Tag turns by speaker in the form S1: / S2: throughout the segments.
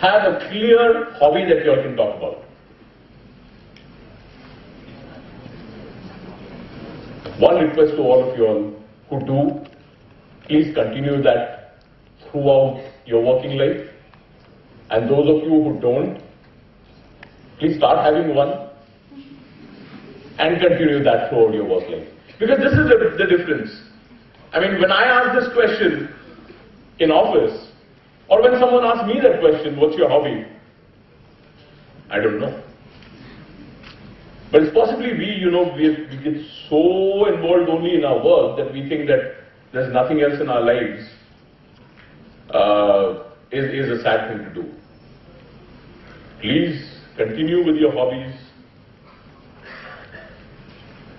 S1: have a clear hobby that you all can talk about. One request to all of you all who do, please continue that throughout your working life. And those of you who don't, please start having one and continue that throughout your work life. Because this is the difference. I mean, when I ask this question in office, or when someone asks me that question, what's your hobby? I don't know. But it's possibly we get so involved only in our work that we think that there's nothing else in our lives is a sad thing to do. Please continue with your hobbies.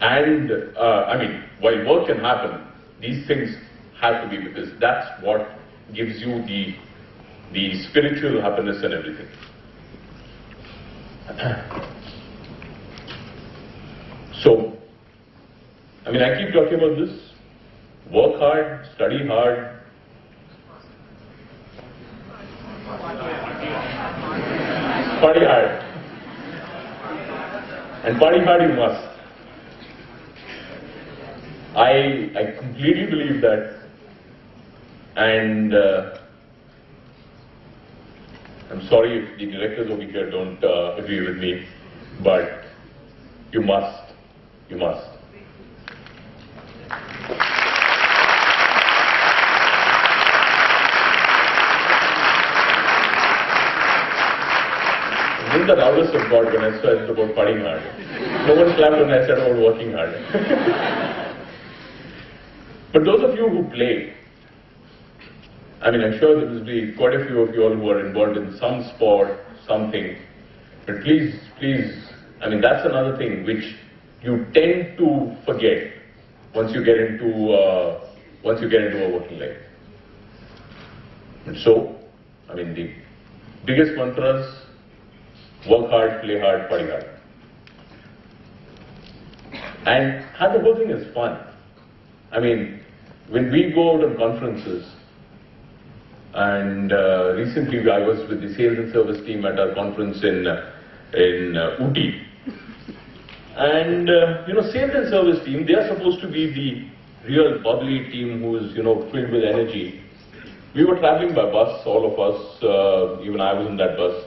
S1: And I mean, while work can happen, these things have to be, because that's what gives you the spiritual happiness and everything. So, I mean, I keep talking about this. Work hard, study hard. Party hard. And party hard you must. I completely believe that. And I'm sorry if the directors over here don't agree with me, but you must. You must. I'm the loudest of God when I said about partying hard. No one clapped when I said about working hard. But those of you who play, I mean, I'm sure there will be quite a few of you all who are involved in some sport, something. But please, I mean, that's another thing which you tend to forget once you get into a working life. And so, I mean, the biggest mantras: work hard, play hard, party hard, and have the whole thing is fun. I mean, when we go out on conferences, and recently I was with the sales and service team at our conference in Ooty. And, sales and service team, they are supposed to be the real bubbly team who's, filled with energy. We were traveling by bus, all of us, even I was in that bus,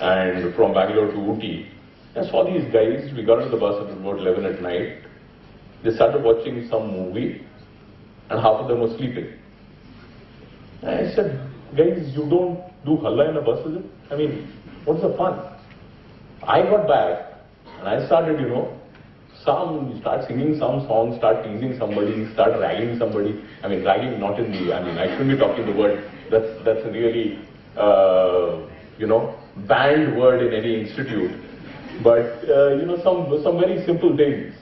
S1: and from Bangalore to Ooty. I saw these guys. We got into the bus at about 11 at night. They started watching some movie, and half of them were sleeping. And I said, guys, you don't do halla in a bus, is it? I mean, what's the fun? I got back, and I started, start singing some songs, start teasing somebody, start ragging somebody. I mean, ragging not in the, I shouldn't be talking the word, that's a really, banned word in any institute. But, some very simple things.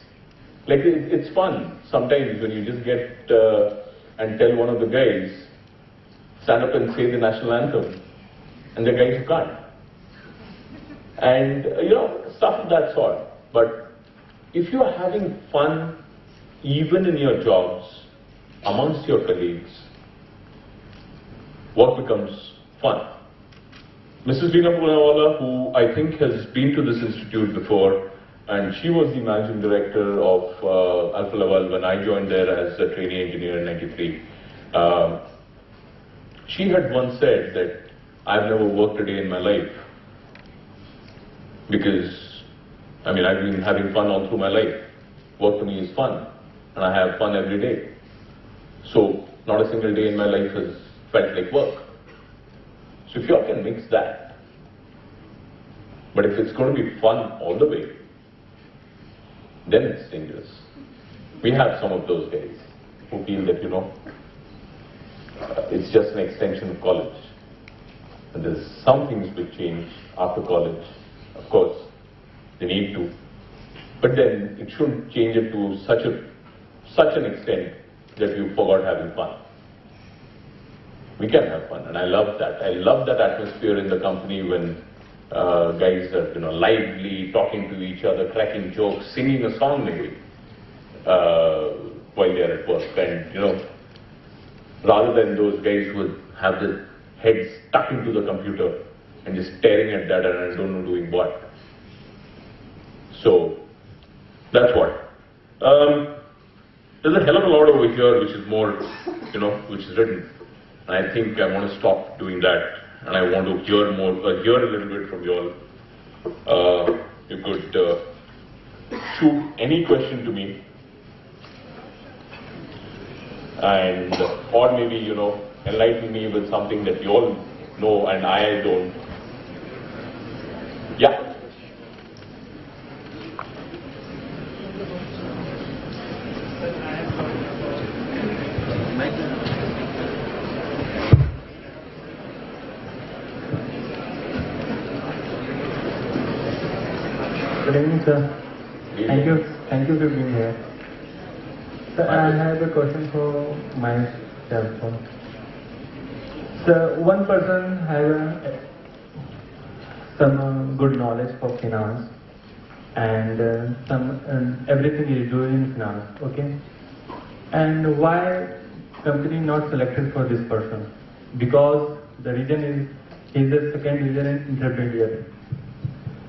S1: Like, it's fun sometimes when you just get and tell one of the guys, stand up and say the national anthem, and the guys who can't. And, stuff of that sort. But if you are having fun, even in your jobs, amongst your colleagues, work becomes fun. Mrs. Veena Poonawala, who I think has been to this institute before, and she was the managing director of Alfa Laval when I joined there as a trainee engineer in '93. She had once said that I've never worked a day in my life, because, I've been having fun all through my life. Work to me is fun, and I have fun every day. So, not a single day in my life has felt like work. So if you all can mix that, but if it's going to be fun all the way, then it's dangerous. We have some of those guys who feel that, it's just an extension of college. And there's some things will change after college. Of course, they need to. But then it shouldn't change it to such an extent that you forgot having fun. We can have fun, and I love that. I love that atmosphere in the company when guys are, lively, talking to each other, cracking jokes, singing a song maybe, while they're at work. And, rather than those guys who would have their heads stuck into the computer and just staring at that and I don't know doing what. So that's what. There's a hell of a lot over here which is more, which is written. And I think I want to stop doing that, and I want to hear more, hear a little bit from you all. You could shoot any question to me, and or maybe enlighten me with something that you all know and I don't. Yeah.
S2: Good evening, sir. Thank you for being here. Sir, I have a question for myself. So, one person has some good knowledge for finance, and everything he is doing in finance, okay? And why company not selected for this person? Because the reason is he is a second division intermediate.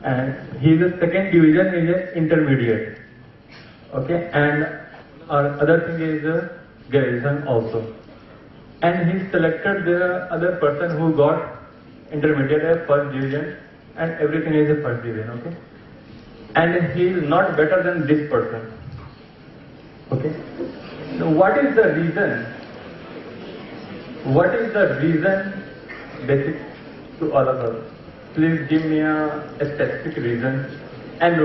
S2: And he is a second division is an intermediate, okay, and our other thing is graduation also, and he selected the other person who got intermediate as first division and everything is a first division, okay, and he is not better than this person, okay. Now what is the reason? What is the reason basic to all of us? Please give me a specific reason. And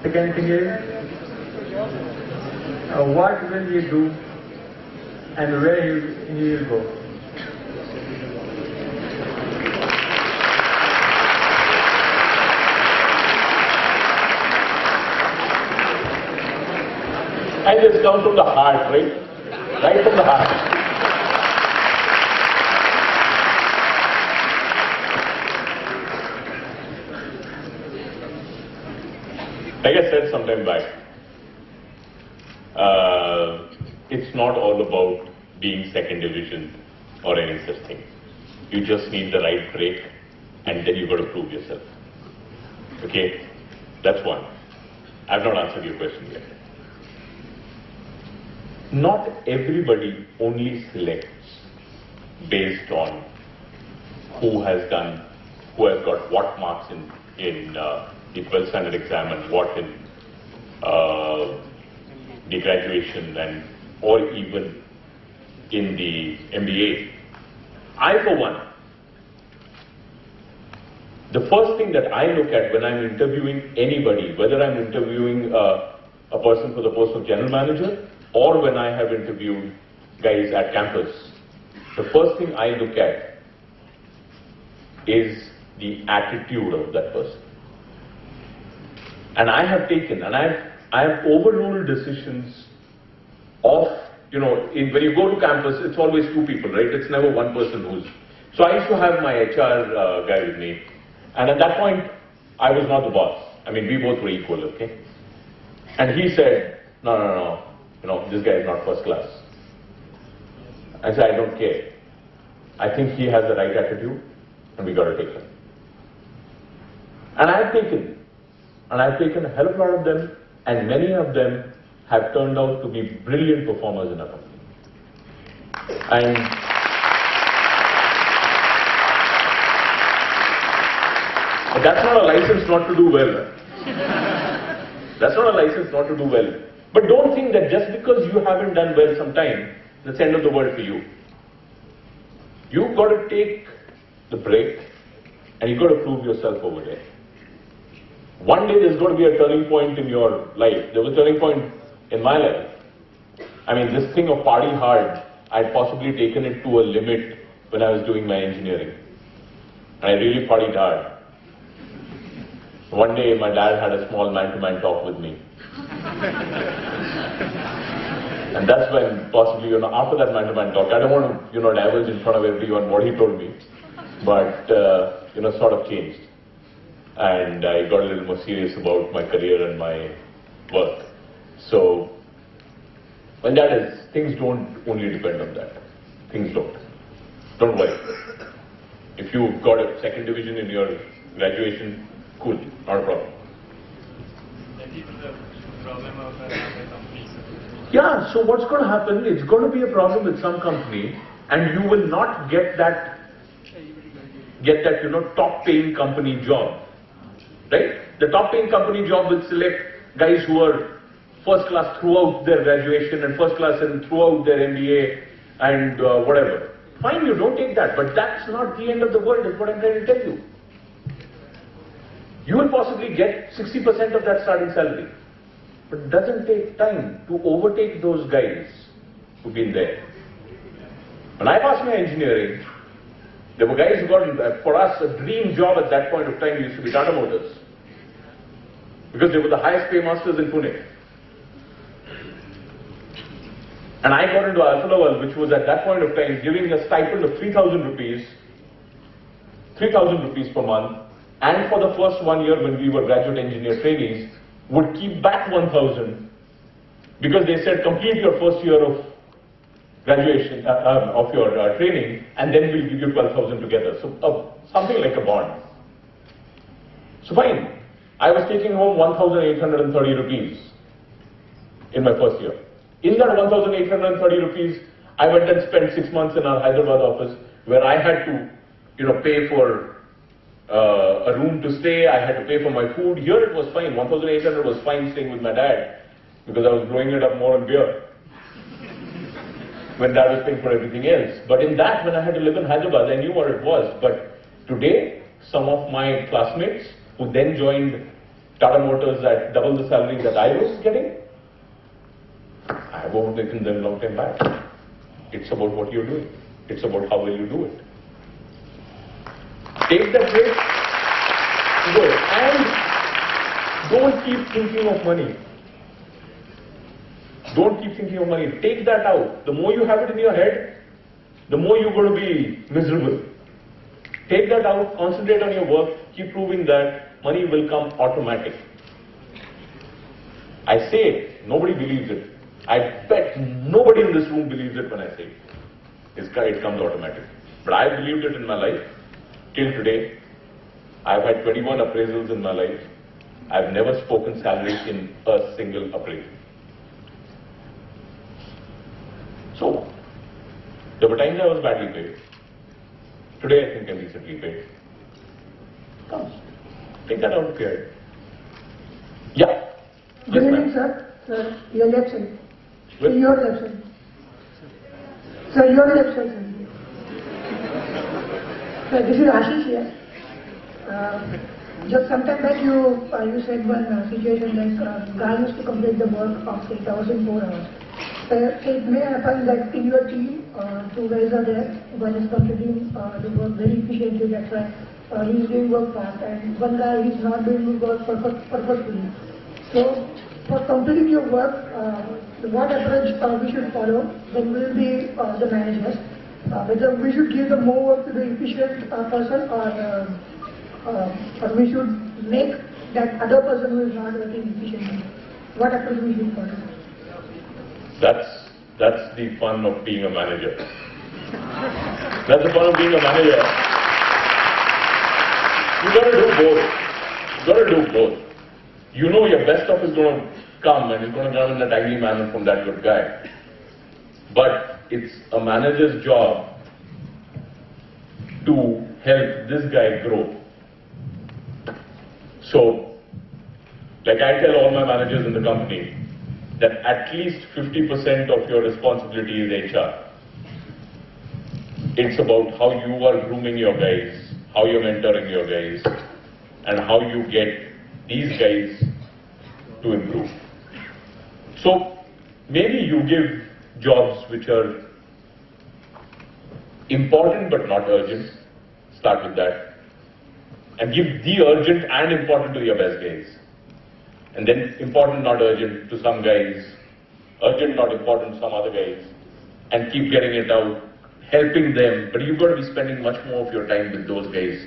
S2: second thing is, what will he do and where he will go?
S1: And this comes from the heart, right? Right from the heart. Like I said sometime back, it's not all about being second division or any such thing. You just need the right break and then you've got to prove yourself. Okay? That's one. I've not answered your question yet. Not everybody only selects based on who has got what marks in the 12th standard exam and what in the graduation and or even in the MBA. I, for one, the first thing that I look at when I'm interviewing anybody, whether I'm interviewing a person for the post of general manager or when I have interviewed guys at campus, the first thing I look at is the attitude of that person. And I have taken, and I have overruled decisions of, when you go to campus, it's always two people, right? It's never one person who's. So I used to have my HR guy with me, and at that point, I was not the boss. I mean, we both were equal, okay? And he said, no, this guy is not first class. I said, I don't care. I think he has the right attitude, and we got to take him. And I've taken a hell of a lot of them, and many of them have turned out to be brilliant performers in our company. And but that's not a license not to do well. That's not a license not to do well. But don't think that just because you haven't done well sometime, that's the end of the world for you. You've got to take the break, and you've got to prove yourself over there. One day there's going to be a turning point in your life. There was a turning point in my life. I mean, this thing of party hard, I'd possibly taken it to a limit when I was doing my engineering. And I really partied hard. One day my dad had a small man-to-man talk with me. And that's when possibly, after that man-to-man talk, I don't want to, divulge in front of everyone what he told me. But, sort of changed. And I got a little more serious about my career and my work. So, and that is, things don't only depend on that. Things don't. Don't worry. If you've got a second division in your graduation, cool, not a problem.
S3: That is the problem of other companies.
S1: Yeah, so what's going to happen, it's going to be a problem with some company, and you will not get that top paying company job, right? The top paying company job will select guys who are first class throughout their graduation and first class and throughout their MBA and whatever. Fine, you don't take that, but that's not the end of the world, is what I'm trying to tell you. You will possibly get 60% of that starting salary, but it doesn't take time to overtake those guys who've been there. When I passed my engineering, there were guys who got, for us, a dream job at that point of time used to be Tata Motors, because they were the highest pay masters in Pune. And I got into Alfa Laval, which was at that point of time giving a stipend of 3,000 rupees per month, and for the first 1 year when we were graduate engineer trainees, would keep back 1,000 because they said complete your first year of graduation of your training, and then we'll give you 12,000 together. So something like a bond. So fine, I was taking home 1,830 rupees in my first year. In that 1,830 rupees, I went and spent 6 months in our Hyderabad office, where I had to, pay for a room to stay. I had to pay for my food. Here it was fine. 1,800 was fine staying with my dad, because I was growing it up more on beer when dad was paying for everything else. But in that, when I had to live in Hyderabad, I knew what it was. But today, some of my classmates who then joined Tata Motors at double the salary that I was getting, I have overtaken them long time back. It's about what you're doing. It's about how well you do it. Take that risk, go, and don't keep thinking of money. Don't keep thinking of money. Take that out. The more you have it in your head, the more you're going to be miserable. Take that out, concentrate on your work, keep proving that money will come automatic. I say it, nobody believes it. I bet nobody in this room believes it when I say it. It comes automatic. But I believed it in my life. Till today, I've had 21 appraisals in my life. I've never spoken salary in a single appraisal. So, there were times I was badly paid. Today I think I'm decently paid. Comes. Take that out of your head. Yeah.
S4: Good evening, sir. Sir, your left side. Sir, your left side. Sir, your left side, sir. Sir, this is Ashish here. Just some time back you said one situation like guy used to complete the work of 8 hours in 4 hours. It may happen that in your team, 2 guys are there, one is completing the work very efficiently, that's why he's doing work fast, and one guy is not doing work purposefully. So, for completing your work, what approach we should follow when we will be the managers? Whether we should give the more work to the efficient person, or we should make that other person who is not working efficiently. What approach we should follow?
S1: That's the fun of being a manager. That's the fun of being a manager. You got to do both. You got to do both. You know your best stuff is going to come, and it's going to come in a timely manner from that good guy. But it's a manager's job to help this guy grow. So, like I tell all my managers in the company, that at least 50% of your responsibility is HR. It's about how you are grooming your guys, how you're mentoring your guys, and how you get these guys to improve. So maybe you give jobs which are important but not urgent. Start with that. And give the urgent and important to your best guys. And then important, not urgent to some guys, urgent, not important to some other guys, and keep getting it out, helping them. But you've got to be spending much more of your time with those guys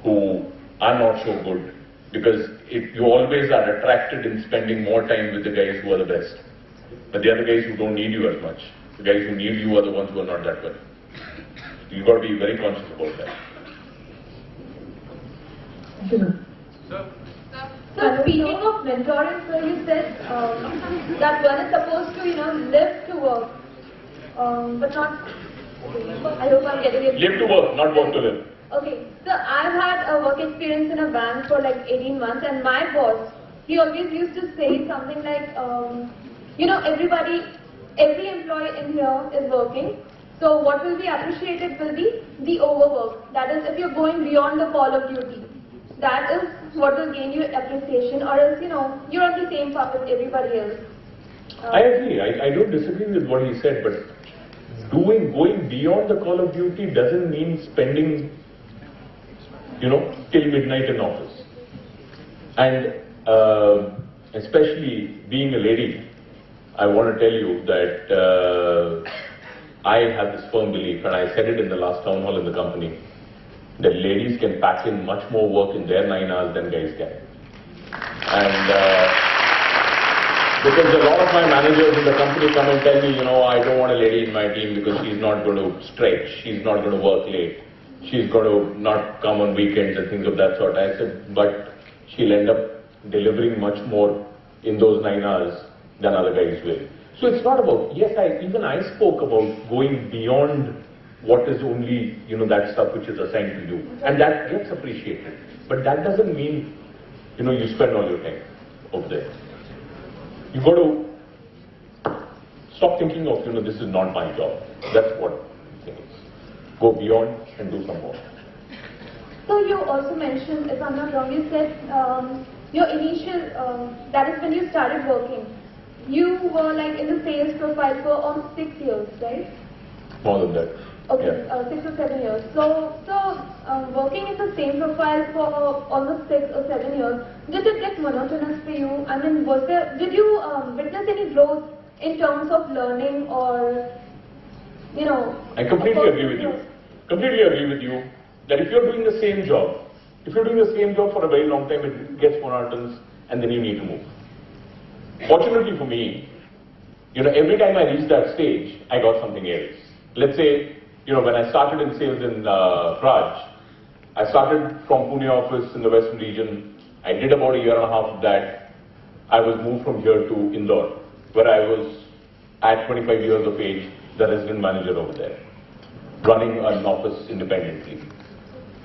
S1: who are not so good, because you always are attracted in spending more time with the guys who are the best. But the other guys who don't need you as much, the guys who need you are the ones who are not that good. You've got to be very conscious about that.
S4: Thank you, ma'am.
S5: So speaking of mentoring, so you said that one is supposed to, live to work, but not. I hope I'm getting it.
S1: Live to work, not work to live.
S5: Okay, so I've had a work experience in a bank for like 18 months, and my boss, he always used to say something like, every employee in here is working. So what will be appreciated will be the overwork. That is, if you're going beyond the call of duty. That is what will gain you appreciation, or else, you're on the same path with everybody else.
S1: I agree. I don't disagree with what he said, but going beyond the call of duty doesn't mean spending, till midnight in office. And especially being a lady, I want to tell you that I have this firm belief, and I said it in the last town hall in the company, that ladies can pack in much more work in their 9 hours than guys can. And because a lot of my managers in the company come and tell me, I don't want a lady in my team because she's not going to stretch, she's not going to work late, she's going to not come on weekends and things of that sort. I said, but she'll end up delivering much more in those 9 hours than other guys will. So it's not about, yes, even I spoke about going beyond what is only, that stuff which is assigned to you. And that gets appreciated. But that doesn't mean, you spend all your time over there. You got to stop thinking of, this is not my job. That's what the thing is. Go beyond and do some more.
S5: So you also mentioned, if I'm not wrong, you said your initial, that is when you started working, you were like in the sales profile for almost 6 years, right?
S1: More than that.
S5: Okay,
S1: yeah.
S5: 6 or 7 years. So working in the same profile for almost 6 or 7 years, did it get monotonous for you? I mean, did you witness any growth in terms of learning or,
S1: I completely agree with you. Completely agree with you that if you're doing the same job, for a very long time, it gets monotonous and then you need to move. Fortunately for me, every time I reached that stage, I got something else. Let's say, when I started in sales in Raj, I started from Pune office in the Western region. I did about a year and a half of that. I was moved from here to Indore, where I was at 25 years of age, the resident manager over there, running an office independently.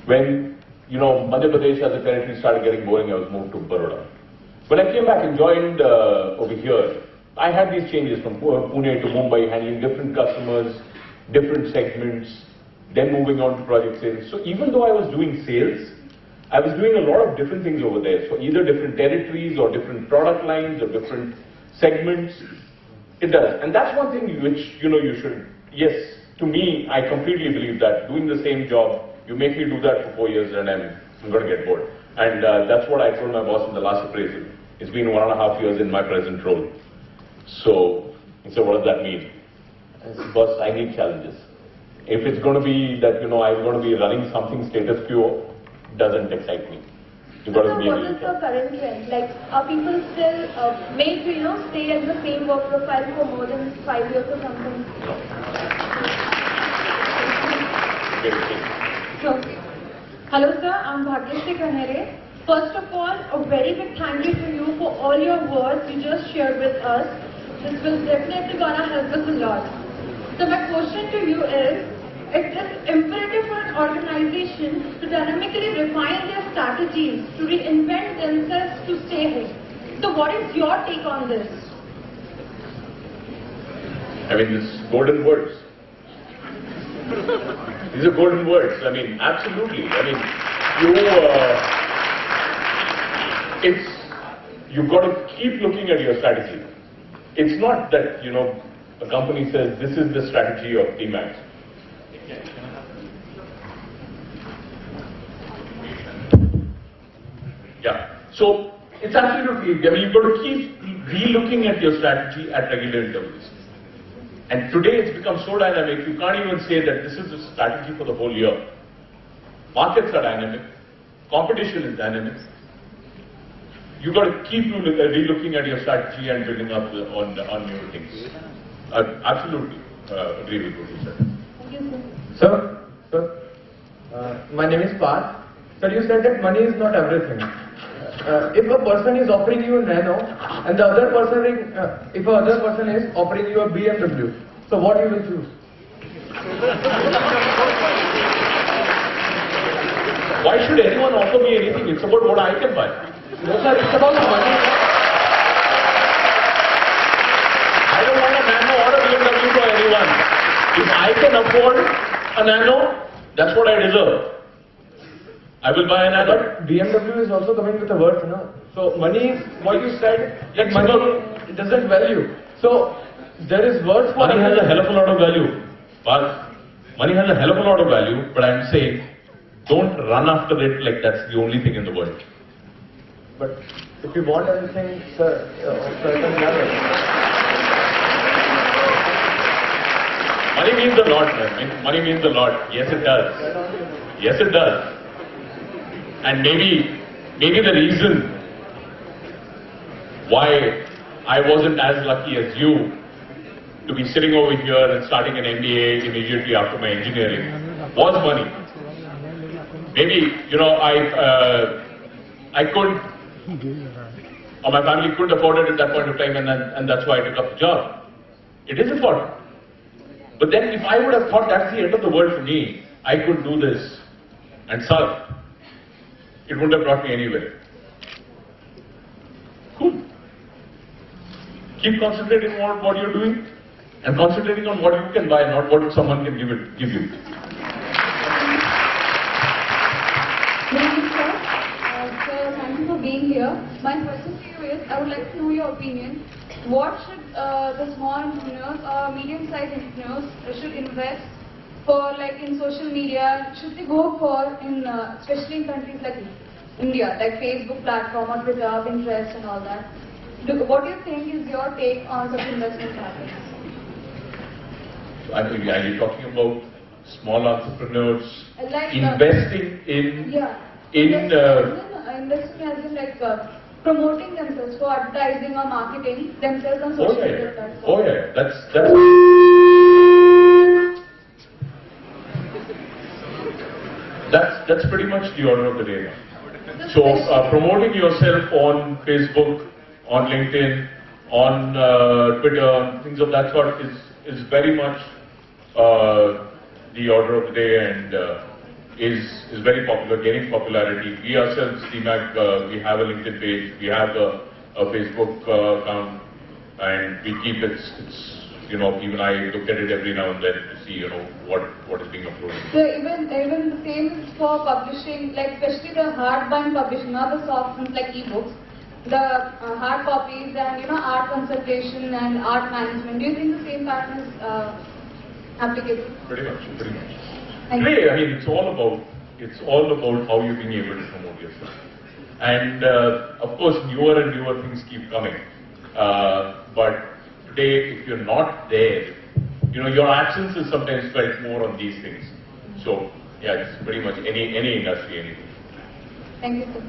S1: When, Madhya Pradesh as a territory started getting boring, I was moved to Baroda. When I came back and joined over here, I had these changes from Pune to Mumbai, handling different customers, different segments, then moving on to project sales. So even though I was doing sales, I was doing a lot of different things over there. So either different territories or different product lines or different segments. It does. And that's one thing which, you should, yes, to me, I completely believe that doing the same job, you make me do that for 4 years and I'm going to get bored. And that's what I told my boss in the last appraisal. It's been 1.5 years in my present role. So what does that mean? I said, boss, I need challenges. If it's going to be that, I'm going to be running something status quo, doesn't excite me.
S5: So what is the current trend? Like, are people still made to, stay at the same work profile for more than 5 years or something?
S1: No.
S5: Hello sir, I'm Bhagyashree. First of all, a very big thank you to you for all your words you just shared with us. This will definitely gonna help us a lot. So my question to you is, it is imperative for an organization to dynamically refine their strategies, to reinvent themselves to stay ahead. So what is your take on this?
S1: I mean, these golden words. These are golden words. I mean, absolutely. I mean, you've got to keep looking at your strategy. It's not that, a company says this is the strategy of Demarg. Yeah. So it's absolutely, I mean, you've got to keep re-looking at your strategy at regular intervals. And today it's become so dynamic, you can't even say that this is the strategy for the whole year. Markets are dynamic, competition is dynamic. You've got to keep re-looking at your strategy and building up on new things. I absolutely agree with what you said.
S5: Thank you, sir.
S6: Sir, my name is Parth. Sir, you said that money is not everything. If a person is offering you a Nano and the other person, if a other person is offering you a BMW, so what you will choose?
S1: Why should anyone offer me anything? It's about what I can buy.
S6: No, sir, it's about the money.
S1: I don't want a Nano or a BMW for anyone. If I can afford a Nano, that's what I deserve. I will buy a Nano.
S6: But BMW is also coming with a worth, no? So money is what you said. That money it doesn't value. So there is worth for
S1: Money has a hell of a lot of value. But money has a hell of a lot of value. But I'm saying, don't run after it like that's the only thing in the world.
S6: But if you want everything, sir, certain level.
S1: Money means a lot, man. Money means a lot. Yes, it does. Yes, it does. And maybe the reason why I wasn't as lucky as you to be sitting over here and starting an MBA immediately after my engineering was money. Maybe, you know, I couldn't, or my family couldn't afford it at that point of time, and that's why I took up the job. It is affordable. But then if I would have thought that's the end of the world for me, I could do this and solve. It wouldn't have brought me anywhere. Cool. Keep concentrating on what you're doing and concentrating on what you can buy, not what someone can give you.
S7: Sir, thank you for being here. My question to you is, I would like to know your opinion. What should the small entrepreneurs or medium-sized entrepreneurs should invest for, like in social media? Should they go for in, especially in countries like India, like Facebook platform or Twitter, Pinterest and all that? What do you think is your take on such investment habits?
S1: I mean, are you talking about small entrepreneurs
S7: Like,
S1: investing in?
S7: Yeah. Investing as in like promoting themselves for advertising or marketing themselves on social media platforms.
S1: Oh yeah, that's pretty much the order of the day now. So promoting yourself on Facebook, on LinkedIn, on Twitter, things of that sort is very much the order of the day and is very popular, gaining popularity. We ourselves, Demarg, we have a LinkedIn page, we have a Facebook account, and we keep it. You know, even I look at it every now and then to see, you know, what is being uploaded.
S7: So even the same is for publishing, like especially the hardbound publishing, not the soft ones like ebooks, the hard copies and art consultation and art management. Do you think the same pattern is applicable?
S1: Pretty much.
S7: Today,
S1: I mean, it's all about how you're being able to promote yourself. And of course, newer and newer things keep coming. But today, if you're not there, your absence is sometimes felt more on these things. So, yeah, it's pretty much any industry, anything.
S7: Thank you, sir.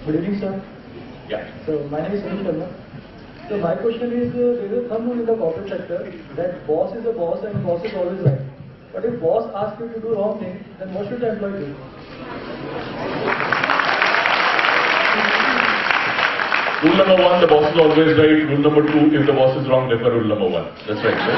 S6: Good evening, sir.
S1: Yeah.
S6: So my name is Sunil Sharma. So my question is, there is a thumb rule in the corporate sector that boss is a boss and boss is always right. But if boss asks you to do wrong thing, then what should the employee do?
S1: Rule number 1, the boss is always right. Rule number 2, if the boss is wrong, refer rule number 1. That's right, sir.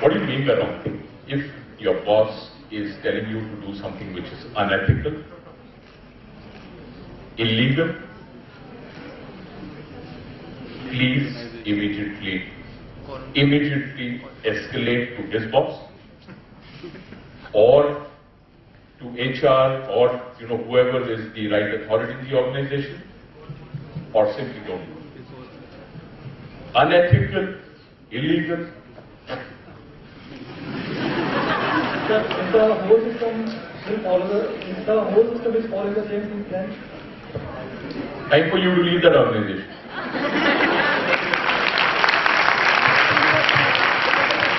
S1: What do you mean by wrong thing? If your boss is telling you to do something which is unethical, illegal, please immediately escalate to his boss or to HR or whoever is the right authority in the organization, or simply don't do it. Unethical, illegal.
S6: If the whole system is following the same thing, then
S1: Time for you to leave that organization.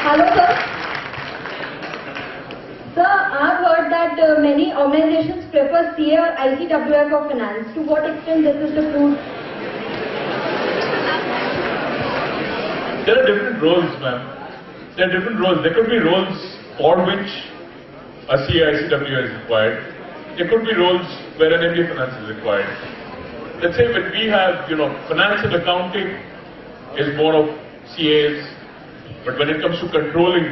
S5: Hello, sir. Sir, I've heard that many organizations prefer CA or ICWF for finance. To what extent this is the truth?
S1: There are different roles, ma'am. There are different roles. There could be roles for which a CICW is required. There could be roles where an MBA finance is required. Let's say when we have, finance and accounting is more of CAs, but when it comes to controlling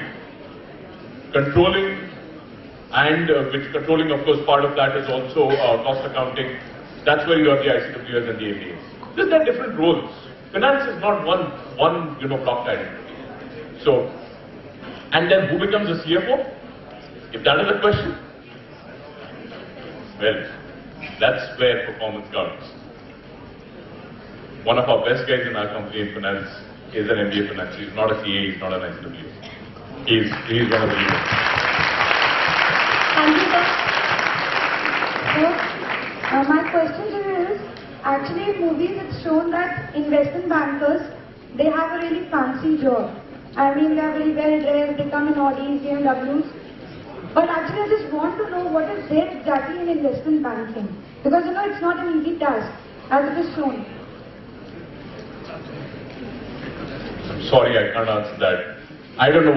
S1: and which controlling, of course, part of that is also cost accounting. That's where you have the ICWs and the MBAs. There are different roles. Finance is not one block identity. So, and then who becomes a CFO? If that is the question, well, that's where performance counts. One of our best guys in our company in finance is an MBA finance. He's not a CA, he's not an ICW. He's one of the leaders.
S8: Thank you, sir. So, my question to you is, actually in movies it's shown that investment bankers, they have a really fancy job. I mean, they are very well dressed, they come in Audis, BMWs. But actually I just want to know what is there exactly in investment banking. Because it's not an easy task, as it is shown.
S1: I'm sorry, I can't answer that. I don't know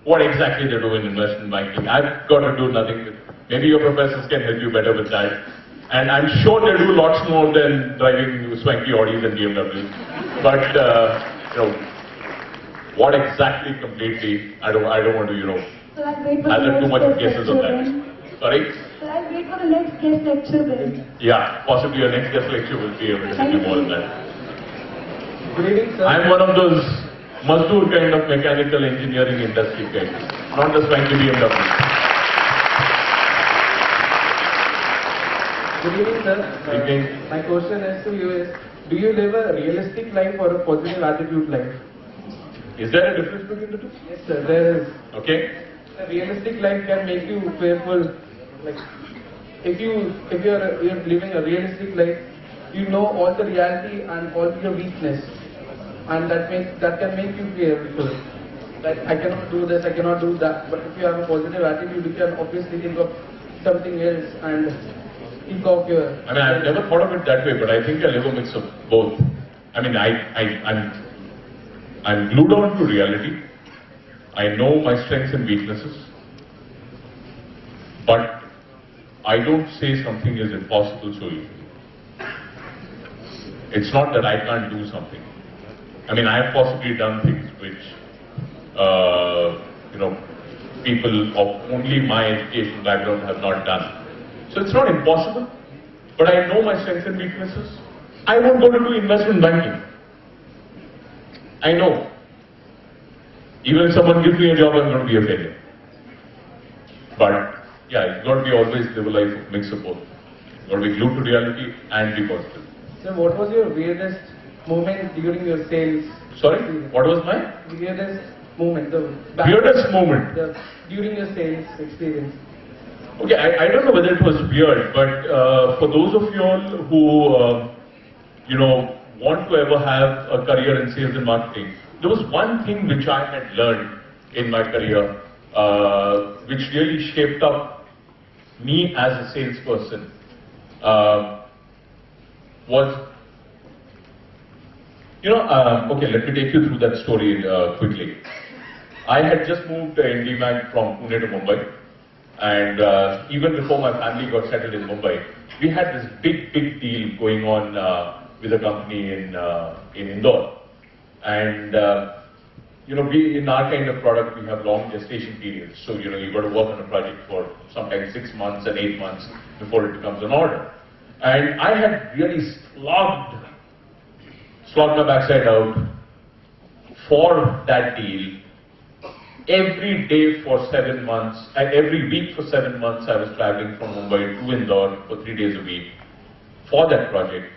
S1: what exactly they do in investment banking. I've got to do nothing with. Maybe your professors can help you better with that. And I'm sure they do lots more than driving swanky Audis and BMWs. But what exactly completely? I don't want to
S8: So I'll wait for
S1: I'll have too much guesses on that.
S8: then.
S1: Sorry.
S8: So I'll wait for the next guest lecture then.
S1: Yeah, possibly your next guest lecture will be able to tell you more than that.
S6: Good evening, sir.
S1: I'm one of those Mazdoor kind of mechanical engineering industry guys, not the swanky BMW.
S6: Good evening, sir.
S1: Good evening.
S6: My question is to you is, do you live a realistic life or a positive attitude life?
S1: Is there a difference between the two?
S6: Yes, sir, there is.
S1: Okay.
S6: A realistic life can make you fearful. Like, if you're living a realistic life, you know all the reality and all your weakness, and that can make you fearful. Like, I cannot do this, I cannot do that. But if you have a positive attitude, you can obviously think of something else and think of your.
S1: I mean, I've never thought of it that way, but I think I live a mix of both. I mean, I'm glued on to reality. I know my strengths and weaknesses, but I don't say something is impossible so easily. It's not that I can't do something. I mean, I have possibly done things which, people of only my education background have not done. So it's not impossible, but I know my strengths and weaknesses. I won't go to do investment banking. I know. Even if someone gives me a job, I'm going to be a failure. But yeah, you've got to be always live a life of mix of both. You've got to be glued to reality and be positive.
S6: So what was your weirdest moment during your sales?
S1: Sorry, what was my?
S6: Weirdest moment.
S1: Weirdest moment?
S6: During your sales experience.
S1: Okay, I don't know whether it was weird, but for those of you all who, want to ever have a career in sales and marketing, there was one thing which I had learned in my career, which really shaped up me as a salesperson, was, okay, let me take you through that story quickly. I had just moved in Demarg from Pune to Mumbai, and even before my family got settled in Mumbai, we had this big deal going on with a company in Indore. And, we, in our kind of product, we have long gestation periods. So, you've got to work on a project for sometimes 6 months and 8 months before it becomes an order. And I had really slogged my backside out for that deal. Every day for 7 months, every week for 7 months, I was traveling from Mumbai to Indore for 3 days a week for that project.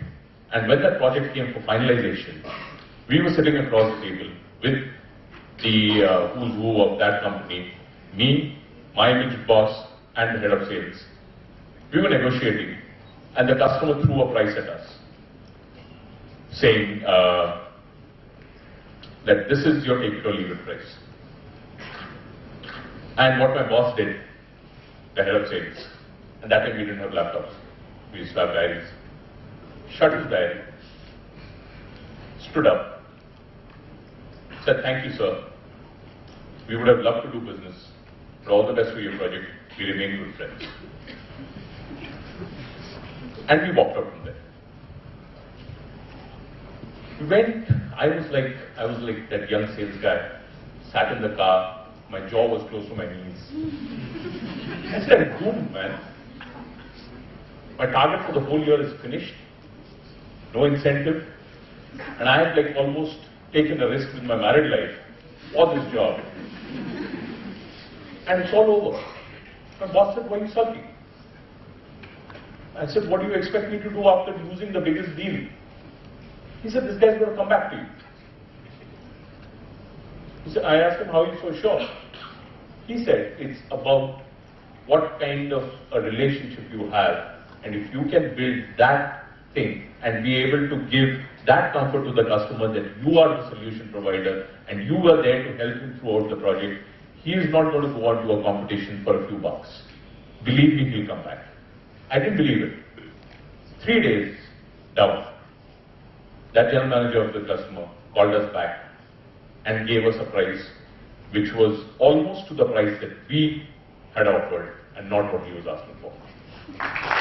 S1: And when that project came for finalization, we were sitting across the table with the who's who of that company, me, my immediate boss, and the head of sales. We were negotiating, and the customer threw a price at us, saying that this is your take it or leave it price. And what my boss did, the head of sales, and that time we didn't have laptops, we used to have diaries, shut his diary, stood up, said, "Thank you, sir. we would have loved to do business, but all the best for your project. We remain good friends. And we walked out from there. We went, I was like that young sales guy, sat in the car, my jaw was close to my knees. I said, boom, man. My target for the whole year is finished, no incentive, and I had like almost taken a risk with my married life for this job. And it's all over. My boss said, why are you sulking? I said, what do you expect me to do after losing the biggest deal? He said, this guy's going to come back to you. He said, I asked him, how are you so sure? He said, it's about what kind of a relationship you have, and if you can build that thing and be able to give that comfort to the customer that you are the solution provider and you are there to help him throughout the project, he is not going to go on to a competition for a few bucks. Believe me, he'll come back. I didn't believe it. 3 days down, that general manager of the customer called us back and gave us a price which was almost to the price that we had offered and not what he was asking for.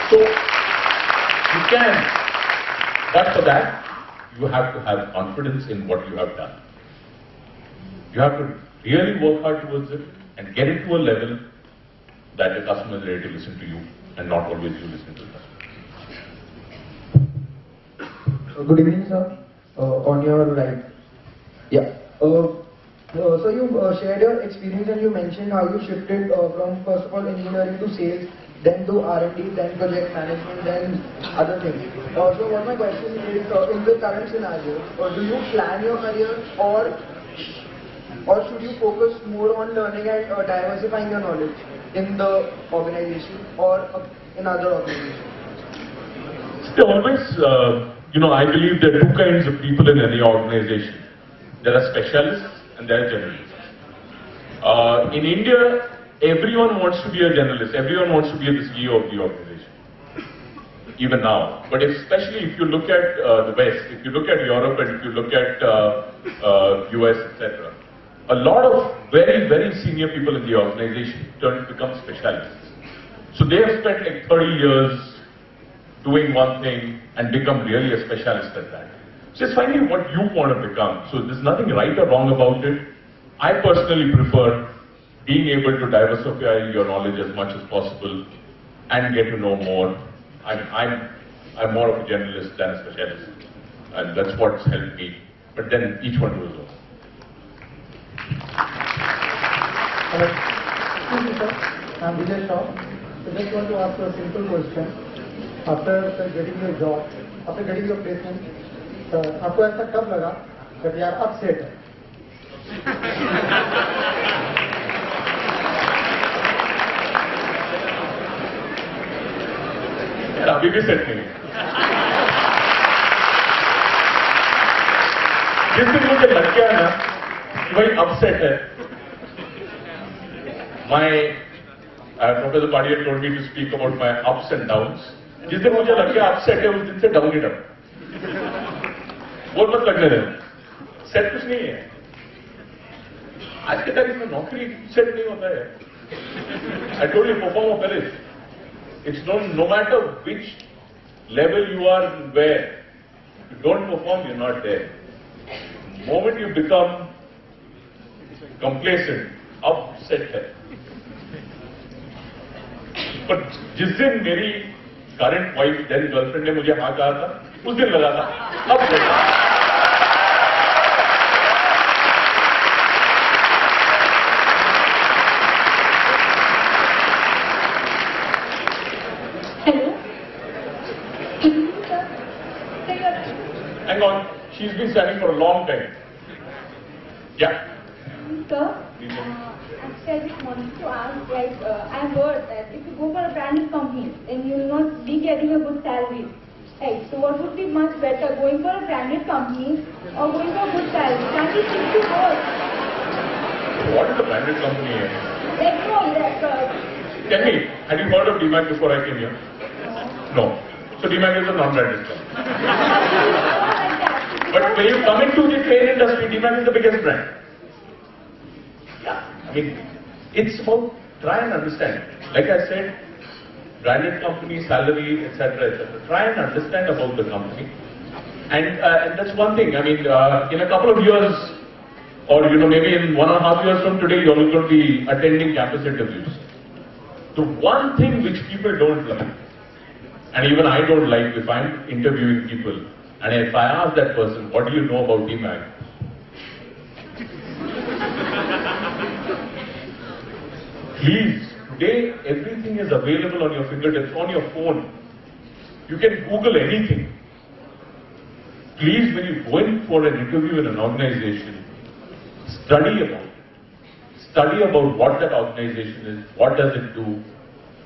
S1: So, you can, but for that, you have to have confidence in what you have done. You have to really work hard towards it and get it to a level that the customer is ready to listen to you and not always you listen to the customer.
S9: Good evening, sir. On your right. Yeah. So you shared your experience and you mentioned how you shifted from first of all engineering to sales, then to R&D, then project management, then other things. So what my question is, in the current scenario, do you plan your career or should you focus more on learning and diversifying your knowledge in the organization or in other organizations?
S1: There always, I believe there are two kinds of people in any organization. There are specialists and there are generalists. In India, everyone wants to be a generalist. Everyone wants to be the CEO of the organization. Even now. But especially if you look at the West, if you look at Europe and if you look at US, etc., a lot of very, very senior people in the organization turn to become specialists. So they have spent like 30 years doing one thing and become really a specialist at that. So it's finding what you want to become. So there's nothing right or wrong about it. I personally prefer being able to diversify your knowledge as much as possible and get to know more. I'm more of a generalist than a specialist, and that's what's helped me. But then each one to his own.
S10: Excuse me, sir. I'm Vijay Shaw. I just want to ask you a simple question. After getting your job, after getting your placement, आपको ऐसा कब लगा कि यार अब set है?
S1: यार अभी भी सेट नहीं। जिस दिन मुझे लग गया ना कि भाई अब सेट है, Professor Padia told me to speak about my ups and downs. जिस दिन मुझे लग गया अब सेट है, उस दिन से डाउन ही डाउन। और मत लगने देना, सेट कुछ नहीं है। आज के तारीख में नौकरी सेट नहीं होता है। I told you, perform or perish. It's no matter which level you are and where, if you don't perform, you're not there. The moment you become complacent, upset है। पर जिस दिन मेरी करंट वाइफ देन गर्लफ्रेंड ने मुझे हाँ कहा था, उस दिन लगा था अब सेट है। Hang on, she's been standing for a long time. Yeah.
S8: Sir, actually I just wanted to ask, I heard that if you go for a branded company, then you will not be getting a good salary. Right, so what would be much better, going for a branded company or going for a good salary? Can we stick to both?
S1: What is a branded company? Tell me, had you heard of Demarg before I came here? No. So Demarg is a non-branded company. But when you come into the train industry, Demarg is the biggest brand. Yeah. It's about try and understand. Like I said, branded company, salary, etc., etc. Try and understand about the company. And that's one thing. I mean, in a couple of years, or maybe in 1.5 years from today, you're going to be attending campus interviews. The one thing which people don't like, and even I don't like if I'm interviewing people, and if I ask that person, what do you know about Demarg? Please, today everything is available on your fingertips, on your phone. You can Google anything. Please, when you go in for an interview in an organization, study about it. Study about what that organization is, what does it do.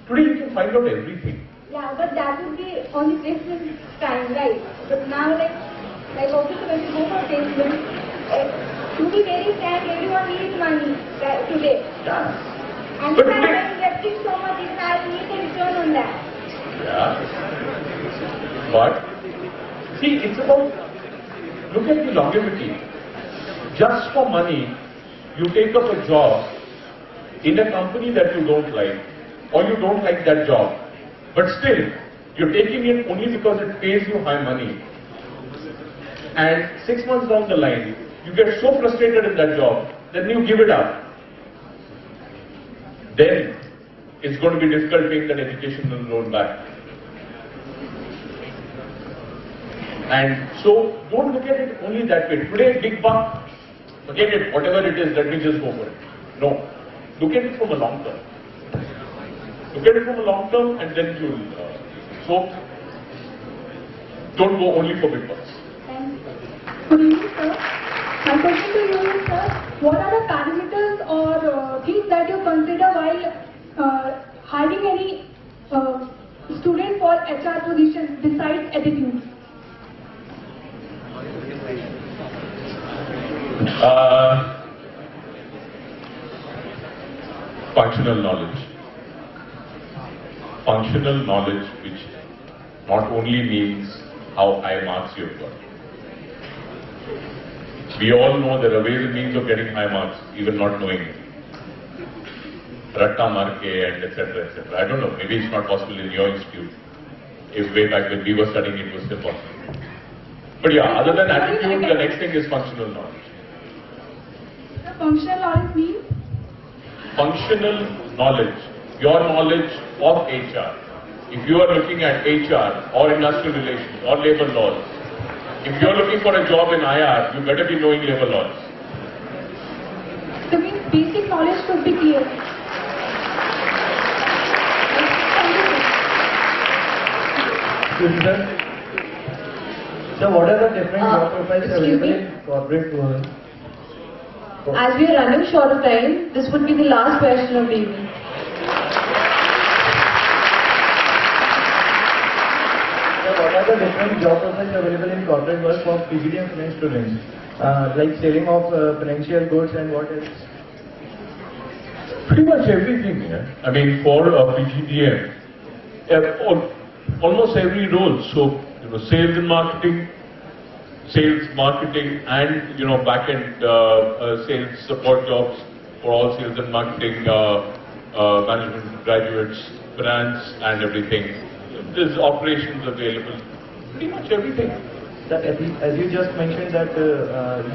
S1: Today you can find out everything.
S8: Yeah, but that would be on the placement time, right? But now, like obviously when you go for placement, to be very frank, everyone needs money today.
S1: Yeah.
S8: And if I'm investing so much, if I need a return on that.
S1: Yeah. But, see, it's about, look at the longevity. Just for money, you take up a job in a company that you don't like, or you don't like that job. But still, you're taking it only because it pays you high money. And 6 months down the line, you get so frustrated in that job, then you give it up. Then, it's going to be difficult paying that educational loan back. And so, don't look at it only that way. Today, big buck, forget it, whatever it is, let me just go for it. No. Look at it from a long term. Look at it from a long term and then you'll. So, don't go only for big bucks.
S5: Good evening, sir. My question to you is, sir, what are the parameters or things that you consider while hiring any student for HR position besides attitude?
S1: Functional knowledge. Functional knowledge which not only means how high marks you've got. We all know there are ways and means of getting high marks, even not knowing it. Ratta marke and etc. etc. I don't know, maybe it's not possible in your institute. If way back when we were studying it was still possible. But yeah, other than attitude, the next thing is functional knowledge.
S5: The functional knowledge means?
S1: Functional knowledge. Your knowledge of HR. If you are looking at HR or industrial relations or labor laws, if you are looking for a job in IR, you better be knowing labor laws.
S5: So means basic knowledge should be clear.
S9: So what are the different job profiles available in corporate world?
S5: As we are running short of time, this would be the last question of the evening.
S9: So what are the different job profiles available in corporate world for PGDM finance students? Like selling of financial goods and what else?
S1: Pretty much everything, yeah. I mean, for PGDM, almost every role. So, sales and marketing, and back-end sales support jobs for all sales and marketing, management graduates, finance and everything. There's operations available, pretty much everything.
S9: As you just mentioned that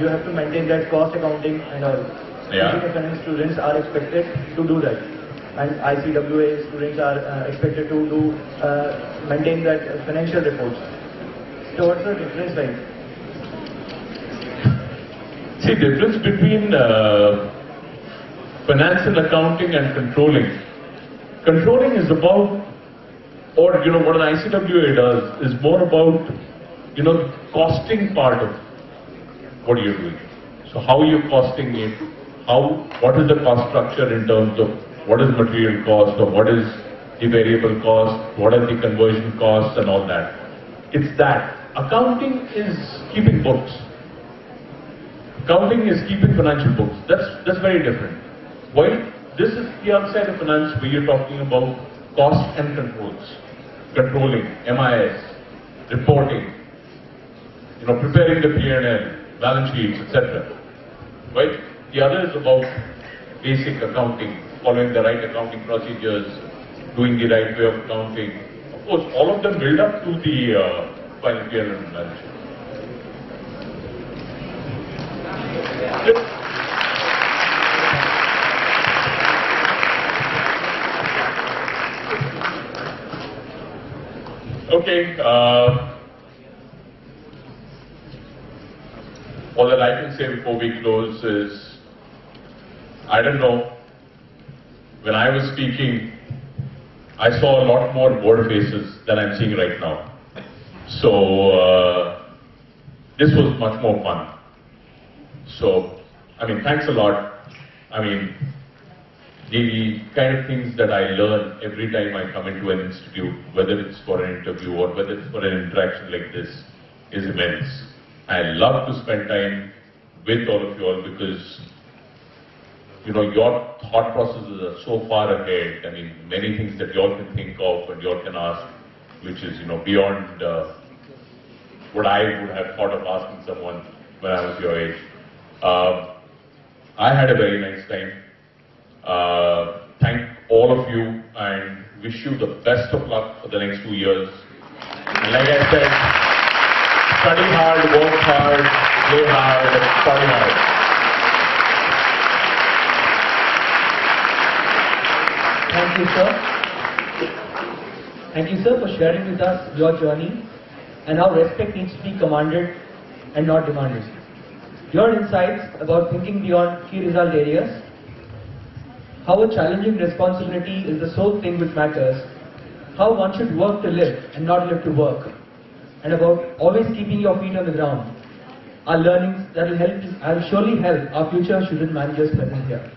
S9: you have to maintain that cost accounting and all.
S1: Yeah.
S9: Finance students are expected to do that, and ICWA students are expected to maintain that financial reports. So what's the difference like?
S1: See, difference between finance and accounting and controlling. Controlling is about, or what an ICWA does is more about, costing part of what you're doing. So how are you costing it? What is the cost structure in terms of what is material cost or what is the variable cost, what are the conversion costs and all that. It's that. Accounting is keeping books. Accounting is keeping financial books. That's very different. While this is the other side of finance where you're talking about cost and controls. Controlling, MIS, reporting, preparing the P&L, balance sheets, etc. Right? The other is about basic accounting, following the right accounting procedures, doing the right way of accounting. Of course, all of them build up to the final P&L and balance sheet. Okay, all that I can say before we close is, I don't know, when I was speaking, I saw a lot more bored faces than I'm seeing right now. So, this was much more fun. So, I mean, thanks a lot. I mean, the kind of things that I learn every time I come into an institute, whether it's for an interview or whether it's for an interaction like this, is immense. I love to spend time with all of you all because, you know, your thought processes are so far ahead. I mean, many things that you all can think of and you all can ask, which is, you know, beyond what I would have thought of asking someone when I was your age. I had a very nice time. Thank all of you and wish you the best of luck for the next 2 years. And like I said, study hard, work hard, play hard, study hard.
S11: Thank you, sir. Thank you, sir, for sharing with us your journey and how respect needs to be commanded and not demanded. Your insights about thinking beyond key result areas, how a challenging responsibility is the sole thing which matters, how one should work to live and not live to work, and about always keeping your feet on the ground are learnings that will surely help our future student managers present here.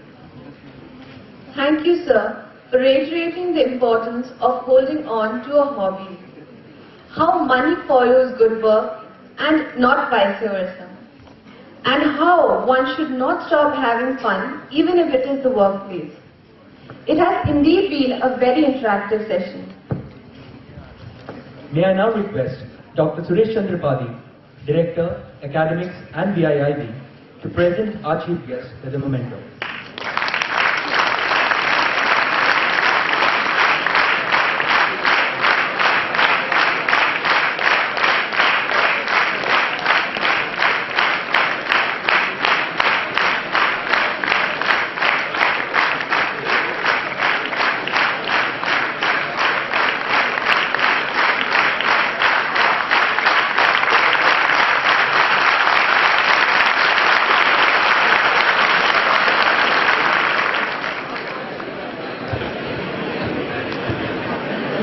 S5: Thank you, sir, for reiterating the importance of holding on to a hobby. How money follows good work and not vice versa. And how one should not stop having fun even if it is the workplace. It has indeed been a very interactive session.
S11: May I now request Dr. Suresh Chandrapadi, Director, Academics and BIIB, to present our chief guest with a memento.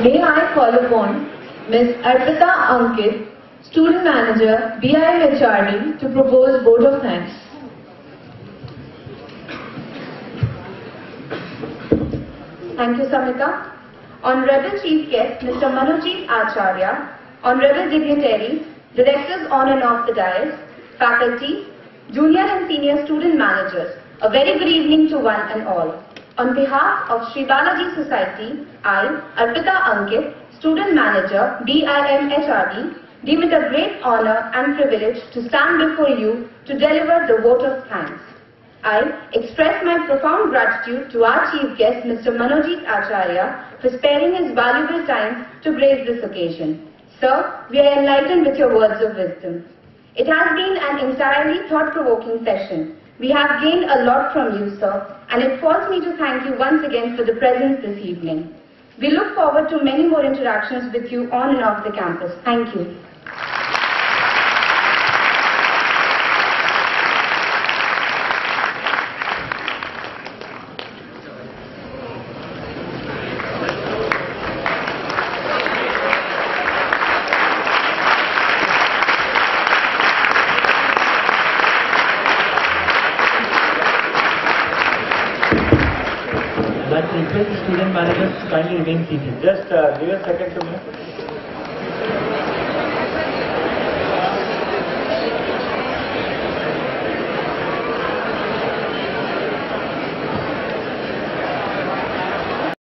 S5: May I call upon Ms. Arpita Ankit, Student Manager, BITM HRD, to propose vote of thanks. Thank you, Samita. Honorable Chief Guest, Mr. Manojit Acharya, Honorable Dignitaries, Directors on and off the dais, faculty, junior and senior student managers, a very good evening to one and all. On behalf of Sri Balaji Society, I, Arpita Ankit, Student Manager, BITM HRD, deem it a great honor and privilege to stand before you to deliver the vote of thanks. I express my profound gratitude to our Chief Guest, Mr. Manojit Acharya, for sparing his valuable time to grace this occasion. Sir, we are enlightened with your words of wisdom. It has been an entirely thought-provoking session. We have gained a lot from you, sir, and it falls me to thank you once again for the presence this evening. We look forward to many more interactions with you on and off the campus. Thank you.
S11: I'd like to request the student managers to kindly remain seated.
S2: Just give a second to me.